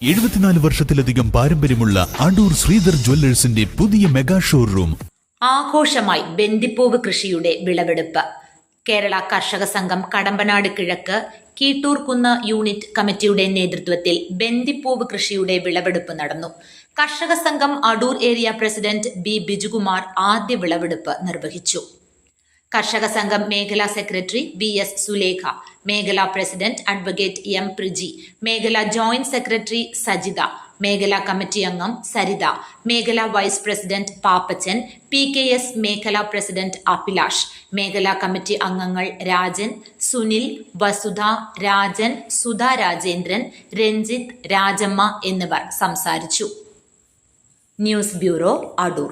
74 വർഷത്തിലധികം പാരമ്പര്യമുള്ള അടൂർ ശ്രീധർ ജ്വല്ലേഴ്സിന്റെ പുതിയ മെഗാ ഷോറൂം. ആഘോഷമായി ബന്ദിപ്പൂവ് കൃഷിയുടെ വിളവെടുപ്പ്. കേരള കർഷക സംഘം കടമ്പനാട് കിഴക്ക് കീട്ടൂർകുന്ന് യൂണിറ്റ് കമ്മിറ്റിയുടെ നേതൃത്വത്തിൽ ബന്ദിപ്പൂവ് കൃഷിയുടെ വിളവെടുപ്പ് നടന്നു. കർഷക സംഘം Adoor area president B Bijukumar ആദ്യ വിളവെടുപ്പ് നിർവഹിച്ചു. കർഷക സംഘം മേഖലാ സെക്രട്ടറി വി എസ് സുലേഖ, മേഖലാ പ്രസിഡന്റ് അഡ്വക്കേറ്റ് എം പ്രിജി, മേഖലാ ജോയിന്റ് സെക്രട്ടറി സജിത, മേഖലാ കമ്മിറ്റി അംഗം സരിത, മേഖലാ വൈസ് പ്രസിഡന്റ് പാപ്പച്ചൻ, PKS മേഖലാ പ്രസിഡന്റ് അഭിലാഷ്, മേഖലാ കമ്മിറ്റി അംഗങ്ങൾ രാജൻ, സുനിൽ, വസുധ, രാജൻ, സുധാ രാജേന്ദ്രൻ, രഞ്ജിത്ത്, രാജമ്മ എന്നിവർ സംസാരിച്ചു. News bureau, Adoor.